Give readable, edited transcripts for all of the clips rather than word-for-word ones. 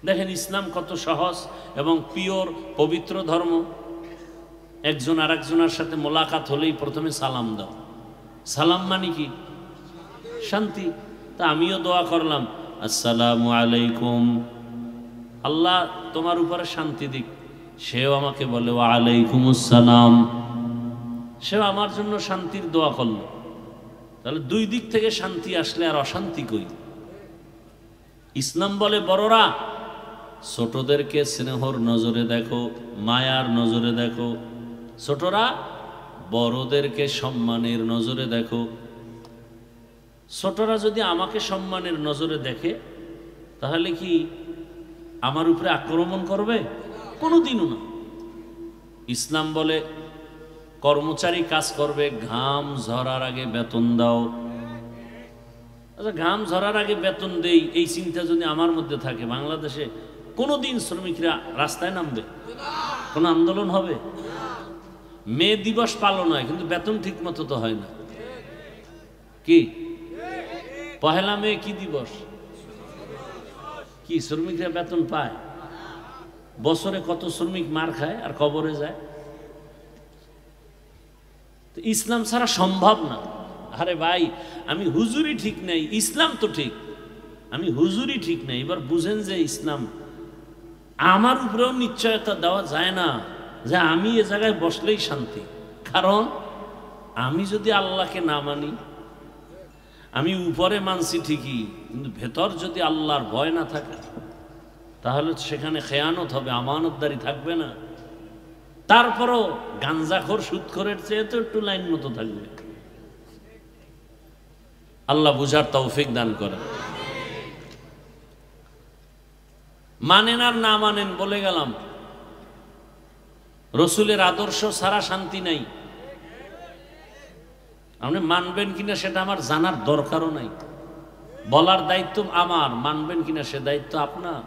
দেখেন ইসলাম কত সহজ এবং পিওর পবিত্র ধর্ম। একজন আরেকজনের সাথে মোলাকাত হলেই প্রথমে সালাম দাও। সালাম মানে কি? শান্তি। তা আমিও দোয়া করলাম, আসসালামু আলাইকুম, আল্লাহ তোমার উপরে শান্তি দিক। সেও আমাকে বলে ওয়া আলাইকুমুস সালাম, সেও আমার জন্য শান্তির দোয়া করলো। তাহলে দুই দিক থেকে শান্তি আসলে আর অশান্তি কই? ইসলাম বলে বড়রা ছোটদেরকে স্নেহর নজরে দেখো, মায়ার নজরে দেখো। ছোটরা বড়দেরকে সম্মানের নজরে দেখো। ছোটরা যদি আমাকে সম্মানের নজরে দেখে তাহলে কি আমার উপরে আক্রমণ করবে? কোনোদিনও না। ইসলাম বলে কর্মচারী কাজ করবে, ঘাম ঝরার আগে বেতন দাও। আচ্ছা, ঘাম ঝরার আগে বেতন দেই, এই চিন্তা যদি আমার মধ্যে থাকে, বাংলাদেশে কোনোদিন শ্রমিকরা রাস্তায় নামবে? কোনো আন্দোলন হবে? মে দিবস পালন হয় কিন্তু বেতন ঠিক মতো তো হয় না। কি পহেলা মে কি দিবস? কি শ্রমিকরা বেতন পায়? বছরে কত শ্রমিক মার খায় আর কবরে যায়। তো ইসলাম ছাড়া সম্ভব না। আরে ভাই, আমি হুজুরি ঠিক নাই, ইসলাম তো ঠিক। আমি হুজুরি ঠিক নাই, এবার বুঝেন যে ইসলাম আমার উপরেও নিশ্চয়তা দেওয়া যায় না যে আমি এ জায়গায় বসলেই শান্তি। কারণ আমি যদি আল্লাহকে না মানি, আমি উপরে মানছি ঠিকই, কিন্তু ভেতর যদি আল্লাহর ভয় না থাকে তাহলে সেখানে খেয়ানত হবে, আমানতদারি থাকবে না। তারপরও গাঞ্জাখোর সুদখোরের চেয়ে তো একটু লাইন মতো থাকবে। আল্লাহ বুঝার তৌফিক দান করেন। মানেন আর না মানেন বলে গেলাম, রসুলের আদর্শ ছাড়া শান্তি নাই। আপনি মানবেন কিনা সেটা আমার জানার দরকারও নাই। বলার দায়িত্ব আমার, মানবেন কিনা সে দায়িত্ব আপনার।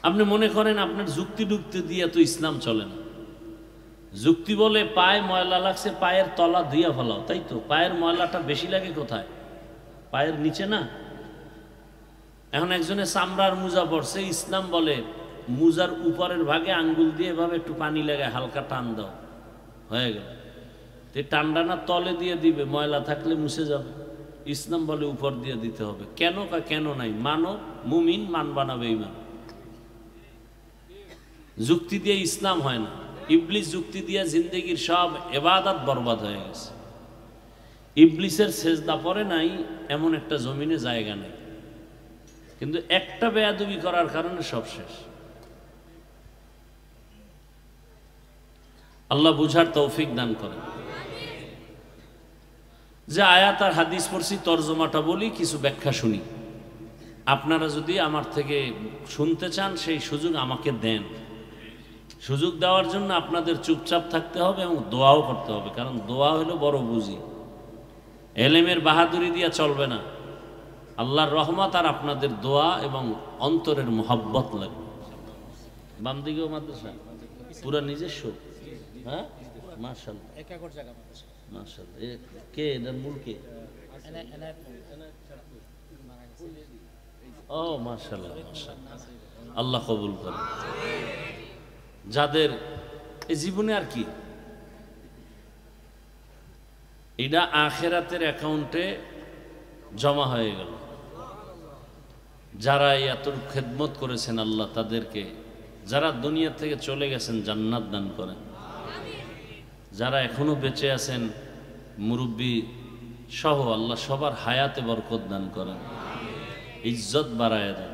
আপনি মনে করেন আপনার যুক্তি ডুক্তি দিয়ে তো ইসলাম চলে না। যুক্তি বলে পায়ে ময়লা লাগছে, পায়ের তলা ধুইয়া ফেলাও, তাই তো? পায়ের ময়লাটা বেশি লাগে কোথায়? পায়ের নিচে না? এখন একজনের চামড়ার মোজা পড়ছে, ইসলাম বলে মোজার উপরের ভাগে আঙ্গুল দিয়ে এভাবে একটু পানি লাগায় হালকা টান দাও, হয়ে গেল। টান্ডা না তলে দিয়ে দিবে, ময়লা থাকলে মুছে যাবে। ইসলাম বলে উপর দিয়ে দিতে হবে। কেন? কেন নাই? মানো মুমিন, মানবা না বেঈমান। যুক্তি দিয়ে ইসলাম হয় না। ইবলিস যুক্তি দিয়ে জিন্দগির সব ইবাদত বরবাদ হয়ে গেছে। ইবলিসের সেজদা পড়ে নাই এমন একটা জমিনে জায়গা নেই, কিন্তু একটা বেয়াদবি করার কারণে সব শেষ। আল্লাহ বুঝার তৌফিক দান করেন। যে আয়াত আর হাদিস পড়ছি তর্জমাটা বলি, কিছু ব্যাখ্যা শুনি। আপনারা যদি আমার থেকে শুনতে চান সেই সুযোগ আমাকে দেন। সুযোগ দেওয়ার জন্য আপনাদের চুপচাপ থাকতে হবে এবং দোয়াও করতে হবে, কারণ দোয়া হলো বড় বুঝি। এলেমের বাহাদুরি দিয়া চলবে না। আল্লাহর রহমত আর আপনাদের দোয়া এবং অন্তরের মোহাব্বত লাগবে। বাম দিকেও মাদ্রাসা পুরা নিজস্ব? হ্যাঁ, মাশাআল্লাহ। মাশাআল্লাহ। কে এর মূল কে? ও মাশাআল্লাহ, মাশাআল্লাহ। আল্লাহ কবুল করেন। যাদের এই জীবনে আর কি, এটা আখেরাতের অ্যাকাউন্টে জমা হয়ে গেল। যারা এত খেদমত করেছেন আল্লাহ তাদেরকে, যারা দুনিয়া থেকে চলে গেছেন জান্নাত দান করেন। যারা এখনো বেঁচে আছেন মুরব্বী সহ আল্লাহ সবার হায়াতে বরকত দান করেন, ইজ্জত বাড়ায় দেন।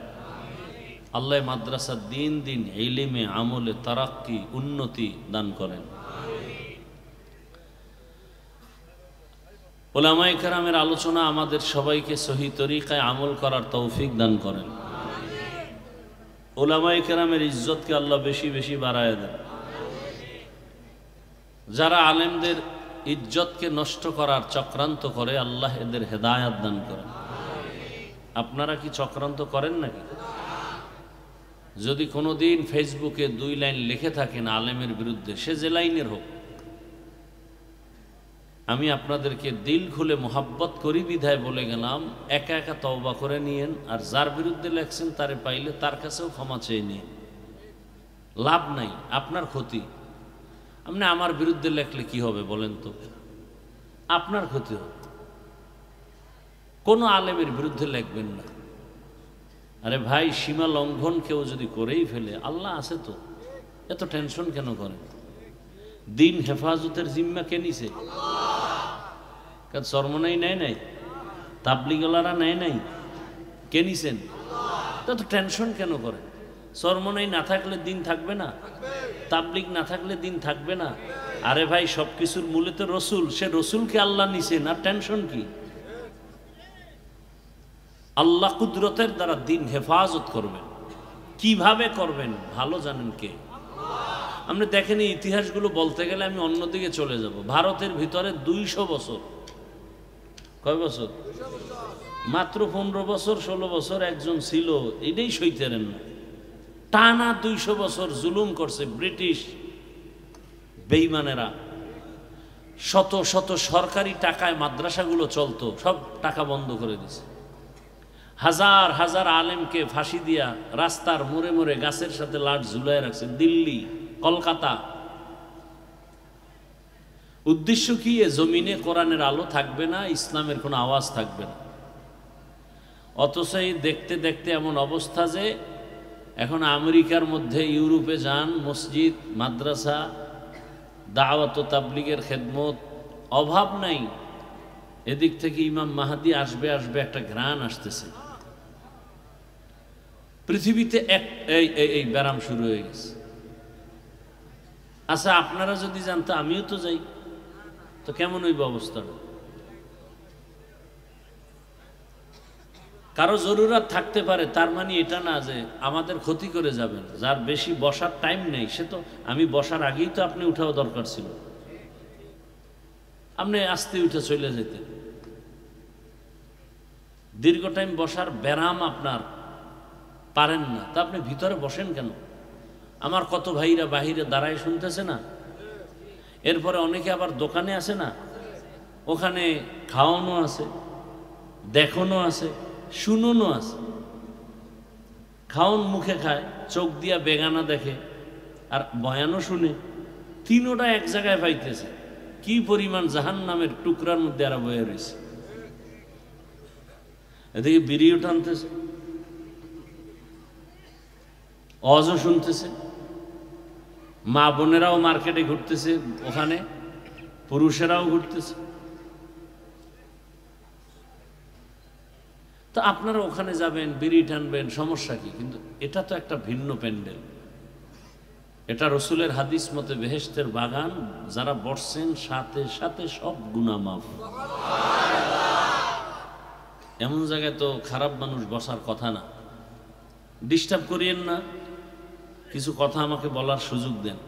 আল্লাহ মাদ্রাসা দিন দিন ইলমে আমলে তারাক্কি উন্নতি দান করেন। উলামায়ে কেরামের আলোচনা আমাদের সবাইকে সহি তরিকায় আমল করার তৌফিক দান করেন। উলামায়ে কেরামের ইজ্জতকে আল্লাহ বেশি বেশি বাড়ায় দেন। যারা আলেমদের ইজ্জতকে নষ্ট করার চক্রান্ত করে আল্লাহ এদের হেদায়াত দান করেন। আপনারা কি চক্রান্ত করেন নাকি? যদি কোনোদিন ফেসবুকে 2 লাইন লিখে থাকেন আলেমের বিরুদ্ধে, সে যে লাইনের হোক, আমি আপনাদেরকে দিল খুলে মোহাব্বত করি বিধায় বলে গেলাম, একা একা তওবা করে নিয়েন, আর যার বিরুদ্ধে লেখছেন তারে পাইলে তার কাছেও ক্ষমা চেয়ে নিন। লাভ নাই, আপনার ক্ষতি। আপনি আমার বিরুদ্ধে লেখলে কি হবে বলেন তো? আপনার ক্ষতি হবে। কোনো আলেমের বিরুদ্ধে লেখবেন না। আরে ভাই, সীমা লঙ্ঘন কেউ যদি করেই ফেলে, আল্লাহ আছে তো, এত টেনশন কেন করেন? দিন হেফাজতের জিম্মা কে নিছে? কারণ চরমনাই নেয় নাই, তাবলিগলারা নেয় নাই, কে নিছেন? এত টেনশন কেন করেন? চরমনাই না থাকলে দিন থাকবে না, তাবলিগ না থাকলে দিন থাকবে না। আরে ভাই, সব কিছুর মূলে তো রসুল, সে রসুলকে আল্লাহ নিছেন, আর টেনশন কি? আল্লাহ কুদরতের দ্বারা দিন হেফাজত করবেন। কিভাবে করবেন ভালো জানেন কে? আপনি দেখেন, এই ইতিহাসগুলো বলতে গেলে আমি অন্যদিকে চলে যাব। ভারতের ভিতরে 200 বছর, কয় বছর? মাত্র 15 বছর 16 বছর একজন ছিল, এটাই সইতেরেন না। টানা 200 বছর জুলুম করছে ব্রিটিশ বেঈমানেরা। শত শত সরকারি টাকায় মাদ্রাসাগুলো চলতো, সব টাকা বন্ধ করে দিছে। হাজার হাজার আলেমকে ফাঁসি দিয়া রাস্তার মোড়ে মোড়ে গাছের সাথে লাট ঝুলায় রাখছে, দিল্লি, কলকাতা। উদ্দেশ্য কি? এ জমিনে কোরআনের আলো থাকবে না, ইসলামের কোনো আওয়াজ থাকবে না। অথচ এই দেখতে দেখতে এমন অবস্থা যে এখন আমেরিকার মধ্যে, ইউরোপে যান, মসজিদ, মাদ্রাসা, দাওয়াত ও তাবলিগের খেদমত, অভাব নাই। এদিক থেকে ইমাম মাহাদি আসবে আসবে একটা ঘ্রাণ আসতেছে। পৃথিবীতে এই ব্যারাম শুরু হয়ে গেছে। আচ্ছা, আপনারা যদি জানতো, আমিও তো যাই, তো কেমন হইব অবস্থাটা? কারো জরুরত থাকতে পারে, তার মানে এটা না যে আমাদের ক্ষতি করে যাবেন। যার বেশি বসার টাইম নেই, সে তো, আমি বসার আগেই তো আপনি উঠাও দরকার ছিল, আপনি আস্তে উঠে চলে যেতেন। দীর্ঘ টাইম বসার ব্যারাম আপনার, পারেন না, তা আপনি ভিতরে বসেন কেন? আমার কত ভাইরা বাহিরে দাঁড়ায় শুনতেছে না? এরপরে অনেকে আবার দোকানে আছে না, ওখানে খাওয়ানো আছে, দেখানো আছে, শুনোনো আছে। খাওন মুখে খায়, চোখ দিয়া বেগানা দেখে, আর বয়ানও শুনে। তিনোটা এক জায়গায় পাইতেছে। কি পরিমাণ জাহান্নামের টুকরার মধ্যে এরা বয়ে রয়েছে। এদিকে বিড়িও টানতেছে, অজও শুনতেছে, মা বোনেরাও মার্কেটে ঘুরতেছে, ওখানে পুরুষেরাও ঘুরতেছে। তো আপনারা ওখানে যাবেন, বিড়ি টানবেন, সমস্যা কি? কিন্তু এটা তো একটা ভিন্ন প্যান্ডেল। এটা রসুলের হাদিস মতে বেহেশতের বাগান, যারা বসছেন সাথে সাথে সব গুনাহ মাফ। এমন জায়গায় তো খারাপ মানুষ বসার কথা না। ডিস্টার্ব করিয়েন না, কিছু কথা আমাকে বলার সুযোগ দেন।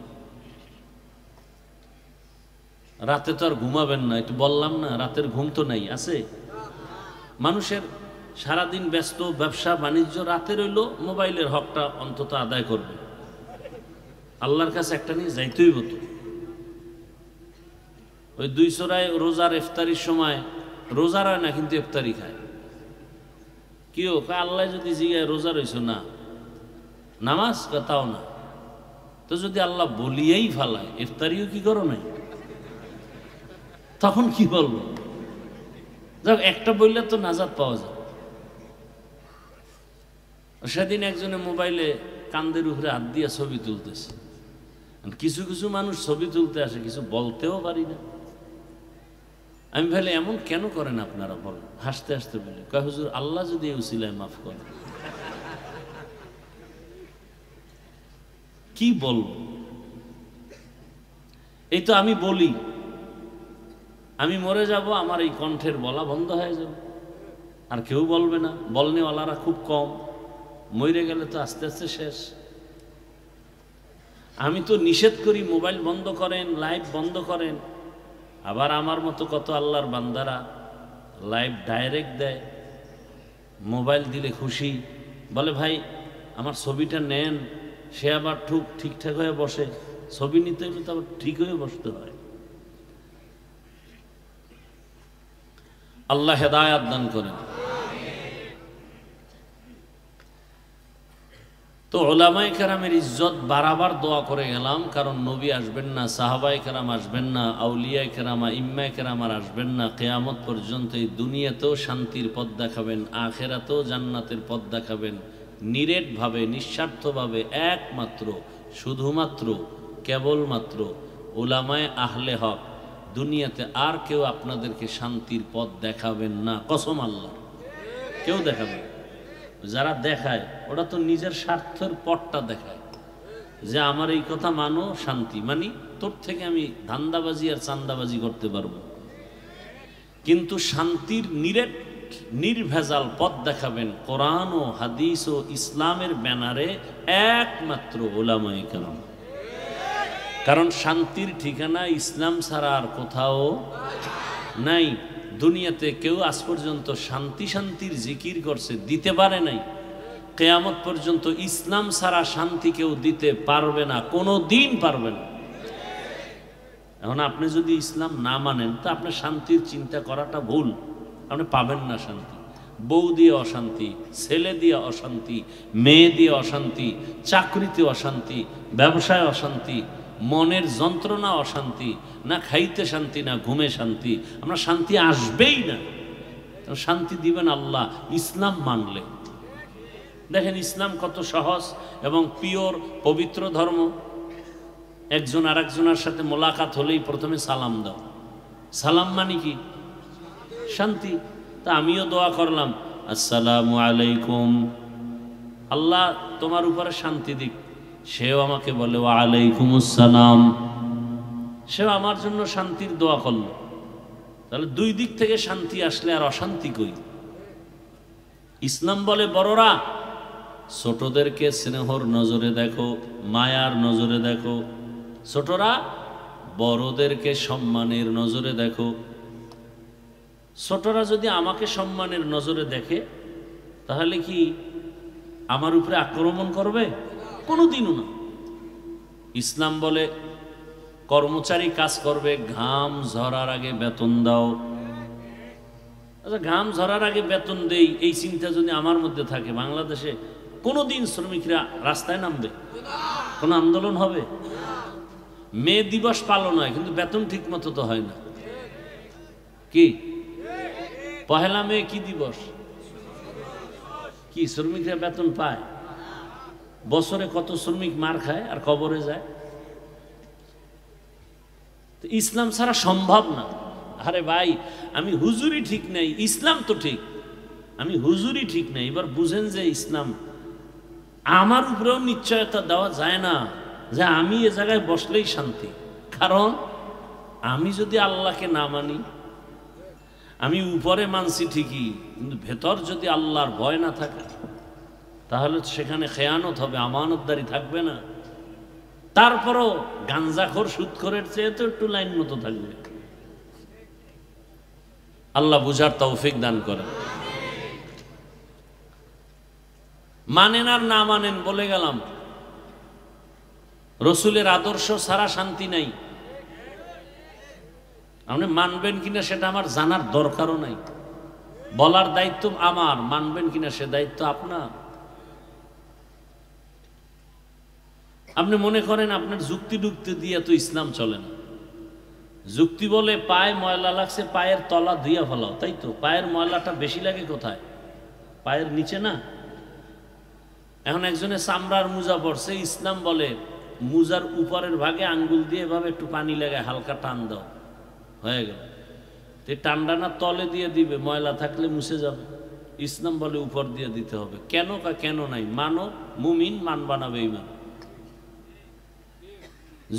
রাতে তো আর ঘুমাবেন না, একটু বললাম না, রাতের ঘুম তো নাই, আছে মানুষের। সারাদিন ব্যস্ত, ব্যবসা বাণিজ্য, রাতে রইল মোবাইলের হকটা অন্তত আদায় করবে। আল্লাহর কাছে একটা নিয়ে যাইতেই হতো। ওই 2 চোরায় রোজার ইফতারির সময় রোজা রয় না, কিন্তু ইফতারি খায়। কি হোক, আল্লাহ যদি জিগায় রোজা রইছ না, নামাজ তাও না, তো যদি আল্লাহ বলিয়েই ফালায় ইফতারিও কি করো নাই, তখন কি বলবো? যাক, একটা বললে তো নাজাত পাওয়া যায়। সেদিন একজনে মোবাইলে কান্দের উপরে হাত দিয়ে ছবি তুলতেছে। কিছু কিছু মানুষ ছবি তুলতে আসে, কিছু বলতেও পারি না। আমি ভাবলে, এমন কেন করেন আপনারা? বলেন। হাসতে হাসতে বলি, কয় হুজুর, আল্লাহ যদি এই উসিলায় মাফ করে। কি বলবো? এই তো আমি বলি, আমি মরে যাব, আমার এই কণ্ঠের বলা বন্ধ হয়ে যাবে, আর কেউ বলবে না। বলনেওয়ালারা খুব কম, মরে গেলে তো আস্তে আস্তে শেষ। আমি তো নিষেধ করি, মোবাইল বন্ধ করেন, লাইভ বন্ধ করেন। আবার আমার মতো কত আল্লাহর বান্দারা লাইভ ডাইরেক্ট দেয়, মোবাইল দিলে খুশি, বলে ভাই আমার ছবিটা নেন। সে আবার ঠিকঠাক হয়ে বসে। ছবি নিতে হলে তো আবার ঠিক হয়ে বসতে হয়। আল্লাহ হেদায়াত দান করেন। তো ওলামায়ে কেরামের ইজ্জত বারবার দোয়া করে গেলাম, কারণ নবী আসবেন না, সাহাবায়ে কেরাম আসবেন না, আউলিয়ায়ে কেরাম ইম্মায়ে কেরাম আর আসবেন না। কিয়ামত পর্যন্ত এই দুনিয়াতেও শান্তির পথ দেখাবেন, আখিরাতেও জান্নাতের পথ দেখাবেন, নিরেটভাবে নিঃস্বার্থভাবে একমাত্র শুধুমাত্র কেবলমাত্র ওলামায়ে আহলে হক। দুনিয়াতে আর কেউ আপনাদেরকে শান্তির পথ দেখাবেন না, কসম আল্লাহ, কেউ দেখাবেন। যারা দেখায় ওরা তো নিজের স্বার্থের পথটা দেখায়, যে আমার এই কথা মানো, শান্তি মানি, তোর থেকে আমি ধান্দাবাজি আর চান্দাবাজি করতে পারবো। কিন্তু শান্তির নিরেট নির্ভেজাল পথ দেখাবেন কোরআন ও হাদিস ও ইসলামের ব্যানারে একমাত্র ওলামায়ে কেরাম। কারণ শান্তির ঠিকানা ইসলাম ছাড়া আর কোথাও নাই। দুনিয়াতে কেউ আজ পর্যন্ত শান্তি শান্তির জিকির করছে, দিতে পারে নাই। কিয়ামত পর্যন্ত ইসলাম ছাড়া শান্তি কেউ দিতে পারবে না, কোনো দিন পারবে না। এখন আপনি যদি ইসলাম না মানেন তো আপনার শান্তির চিন্তা করাটা ভুল, আপনি পাবেন না শান্তি। বউ দিয়ে অশান্তি, ছেলে দিয়ে অশান্তি, মেয়ে দিয়ে অশান্তি, চাকরিতে অশান্তি, ব্যবসায় অশান্তি, মনের যন্ত্রণা অশান্তি, না খাইতে শান্তি না ঘুমে শান্তি, আমরা শান্তি আসবেই না। শান্তি দিবেন আল্লাহ ইসলাম মানলে। দেখেন ইসলাম কত সহজ এবং পিওর পবিত্র ধর্ম। একজন আর একজনের সাথে মোলাকাত হলেই প্রথমে সালাম দাও। সালাম মানে কি? শান্তি। তা আমিও দোয়া করলাম, আসসালামু আলাইকুম, আল্লাহ তোমার উপরে শান্তি দিক। সেও আমাকে বলে ওয়া আলাইকুমুস সালাম, সেও আমার জন্য শান্তির দোয়া করলো। তাহলে দুই দিক থেকে শান্তি আসলে আর অশান্তি কই? ইসলাম বলে বড়রা ছোটদেরকে স্নেহর নজরে দেখো, মায়ার নজরে দেখো, ছোটরা বড়দেরকে সম্মানের নজরে দেখো। ছোটরা যদি আমাকে সম্মানের নজরে দেখে তাহলে কি আমার উপরে আক্রমণ করবে? কোনোদিনও না। ইসলাম বলে কর্মচারী কাজ করবে, ঘাম ঝরার আগে বেতন দাও। আচ্ছা, ঘাম ঝরার আগে বেতন দেই, এই চিন্তা যদি আমার মধ্যে থাকে, বাংলাদেশে কোনোদিন শ্রমিকরা রাস্তায় নামবে? কোনো আন্দোলন হবে? মে দিবস পালন হয় কিন্তু বেতন ঠিক মতো তো হয় না। কি পহেলা মে কি দিবস? কি শ্রমিকরা বেতন পায়? বছরে কত শ্রমিক মার খায় আর কবরে যায়। তো ইসলাম ছাড়া সম্ভব না। আরে ভাই, আমি হুজুরি ঠিক নাই, ইসলাম তো ঠিক। আমি হুজুরি ঠিক নাই, এবার বুঝেন যে ইসলাম আমার উপরেও নিশ্চয়তা দেওয়া যায় না যে আমি এ জায়গায় বসলেই শান্তি। কারণ আমি যদি আল্লাহকে না মানি, আমি উপরে মানছি ঠিকই, কিন্তু ভেতর যদি আল্লাহর ভয় না থাকে তাহলে সেখানে খেয়ানত হবে, আমানতদারি থাকবে না। তারপরও গাঞ্জাখোর সুদখোরের চেয়ে তো একটু লাইন মতো থাকবে। আল্লাহ বুঝার তৌফিক দান করেন। মানেন আর না মানেন বলে গেলাম, রসুলের আদর্শ ছাড়া শান্তি নাই। আপনি মানবেন কিনা সেটা আমার জানার দরকারও নাই, বলার দায়িত্ব আমার, মানবেন কিনা সে দায়িত্ব আপনার। আপনি মনে করেন আপনার যুক্তি ডুক্তি দিয়ে তো ইসলাম চলে না। যুক্তি বলে পায়ে ময়লা লাগছে, পায়ের তলা ধুইয়া ফেলাও, তাই তো? পায়ের ময়লাটা বেশি লাগে কোথায়? পায়ের নিচে না? এখন একজনের চামড়ার মোজা পড়ছে, ইসলাম বলে মোজার উপরের ভাগে আঙ্গুল দিয়ে এভাবে একটু পানি লাগায় হালকা টান দাও, হয়ে গেল। টান্ডা না তলে দিয়ে দিবে, ময়লা থাকলে মুছে যাবে। ইসলাম বলে উপর দিয়ে দিতে হবে। কেন? কেন নাই? মানো মুমিন, মানবা না বেঈমান।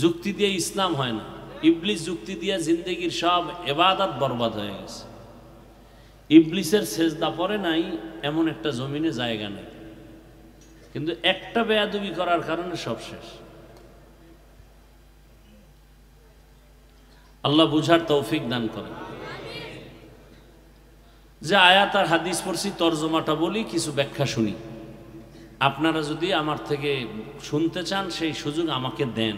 যুক্তি দিয়ে ইসলাম হয় না। ইবলিস যুক্তি দিয়ে জিন্দেগির সব ইবাদত বরবাদ হয়ে গেছে। ইবলিসের সেজদা পড়ে নাই এমন একটা জমিনে জায়গা নেই, কিন্তু একটা বেয়াদবি করার কারণে সব শেষ। আল্লাহ বুঝার তৌফিক দান করেন। যে আয়াত আর হাদিস পড়ছি তর্জমাটা বলি, কিছু ব্যাখ্যা শুনি। আপনারা যদি আমার থেকে শুনতে চান সেই সুযোগ আমাকে দেন।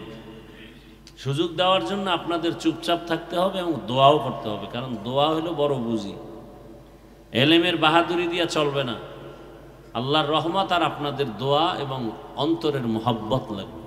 সুযোগ দেওয়ার জন্য আপনাদের চুপচাপ থাকতে হবে এবং দোয়াও করতে হবে, কারণ দোয়া হলো বড় বুঝি। এলেমের বাহাদুরি দিয়া চলবে না। আল্লাহর রহমত আর আপনাদের দোয়া এবং অন্তরের মোহাব্বত লাগবে।